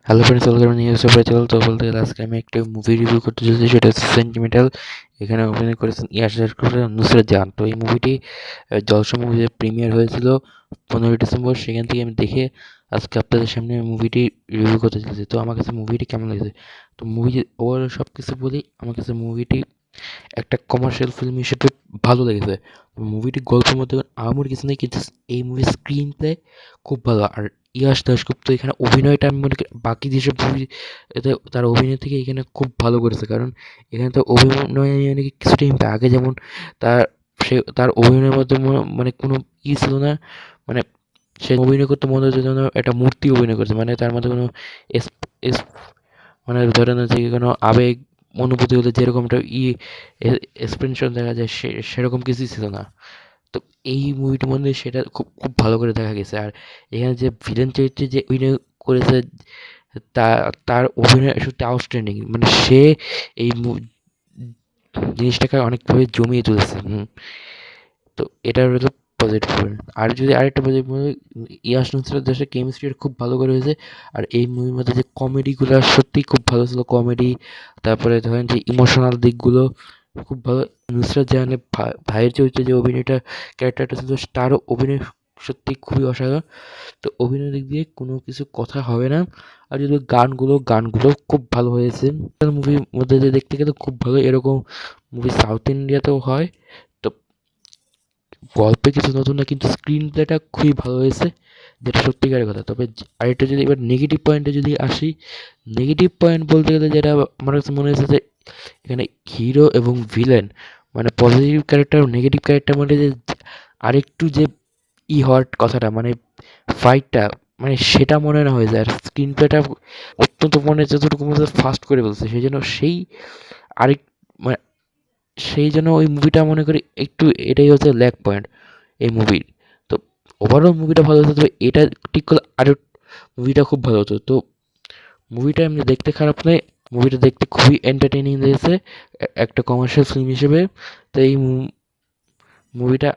Hello friends, welcome news paper channel. তো বলতে গেলে আজকে আমি একটা মুভি রিভিউ করতে চলেছি, সেটা হচ্ছে সেন্টিমেন্টাল। এখানে অভিনয় করেছেন ইয়াশ রাজপুত, নুসরাত জাহান। তো এই মুভিটি জলসা মুভিতে প্রিমিয়ার হয়েছিল 15ই ডিসেম্বর। সেখান থেকে আমি দেখে আজকে আপনাদের সামনে মুভিটি রিভিউ করতে চলেছি। তো আমার কাছে মুভিটি কেমন লেগেছে, তো মুভি ওভারঅল সব কিছু বলি। আমার কাছে মুভিটি একটা কমার্শিয়াল ফিল্ম হিসেবে ভালো লেগেছে। মুভিটির গল্পের মধ্যে আমার কিছু নেই, কিন্তু এই মুভির স্ক্রিন প্লে খুব ভালো। আর ইয়াশ দাশগুপ্ত এখানে অভিনয়টা আমি মনে করি বাকি যেসব মুভি এতে তার অভিনয় থেকে এখানে খুব ভালো করেছে। কারণ এখানে তো অভিনয় নাকি কিছু টাইম আগে যেমন তার তার অভিনয়ের মধ্যে মানে কোনো ছিল না। মানে সে অভিনয় করতে মনে হচ্ছে যেন একটা মূর্তি অভিনয় করছে, মানে তার মধ্যে কোনো মানে ধরেন যে কোনো আবেগ অনুভূতি হলে যেরকমটা এক্সপ্রেশন দেখা যায়, সেরকম কিছুই ছিল না। তো এই মুভিটার মধ্যে সেটা খুব খুব ভালো করে দেখা গেছে। আর এখানে যে ভিলেন চরিত্রে যে অভিনয় করেছে, তার অভিনয় সত্যি আউটস্ট্যান্ডিং। মানে সে এই জিনিসটাকে অনেকভাবে জমিয়ে তুলেছে। তো এটা হলো পজিটিভ পয়েন্ট। আর যদি আরেকটা পজিটিভ পয়েন্ট, ইয়াশ নুসরাত দেশের কেমিস্ট্রিটা খুব ভালো করে হয়েছে। আর এই মুভির মধ্যে যে কমেডিগুলো সত্যিই খুব ভালো ছিল, কমেডি। তারপরে ধরেন যে ইমোশনাল দিকগুলো খুব ভালো। নুসরাত জাহানের ভাইয়ের চরিত্রে যে অভিনয়টা, ক্যারেক্টারটা ছিল, তারও অভিনয় সত্যি খুবই অসাধারণ। তো অভিনয় দিক দিয়ে কোনো কিছু কথা হবে না। আর যদি গানগুলো খুব ভালো হয়েছে। মুভির মধ্যে যে দেখতে গেলে খুব ভালো, এরকম মুভি সাউথ ইন্ডিয়াতেও হয়। তো গল্পে কিছু নতুন না, কিন্তু স্ক্রিন প্লেটা খুবই ভালো হয়েছে, যেটা সত্যিকারের কথা। তবে আরেকটা যদি এবার নেগেটিভ পয়েন্টে যদি আসি, নেগেটিভ পয়েন্ট বলতে গেলে যেটা আমার কাছে মনে হয়েছে যে এখানে হিরো এবং ভিলেন, মানে পজিটিভ ক্যারেক্টার ও নেগেটিভ ক্যারেক্টার মধ্যে যে আরেকটু যে হওয়ার কথাটা, মানে ফাইটটা, মানে সেটা মনে না হয়ে যায়। আর স্ক্রিন প্লেটা অত্যন্ত মনে যতটুকু মনে হয় ফাস্ট করে বলছে, সেই জন্য আরেক মানে সেই জন্য ওই মুভিটা মনে করি একটু, এটাই হচ্ছে ল্যাক পয়েন্ট এই মুভির। তো ওভারঅল মুভিটা ভালো হতো, তবে এটা ঠিক করলে আরও মুভিটা খুব ভালো হতো। তো মুভিটা এমনি দেখতে খারাপ নয়, মুভিটা দেখতে খুবই এন্টারটেইনিং লেগেছে একটা কমার্শিয়াল ফিল্ম হিসেবে। তো এই মুভিটা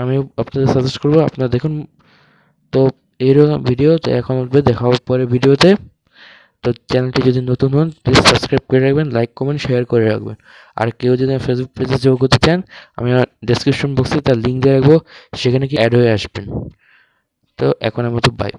আমি আপনাদের সাজেস্ট করবো, আপনারা দেখুন। তো এইরকম ভিডিও তো এখন উঠবে, দেখা হবে পরে ভিডিওতে। তো চ্যানেলটি যদি নতুন হন, প্লিজ সাবস্ক্রাইব করে রাখবেন, লাইক কমেন্ট শেয়ার করে রাখবেন। আর কেউ যদি ফেসবুক পেজে যোগ করতে চান, আমি আমার ডেসক্রিপশন বক্সে তার লিঙ্ক দিয়ে রাখবো, সেখানে কি অ্যাড হয়ে আসবেন। তো এখন আমার তো বাই।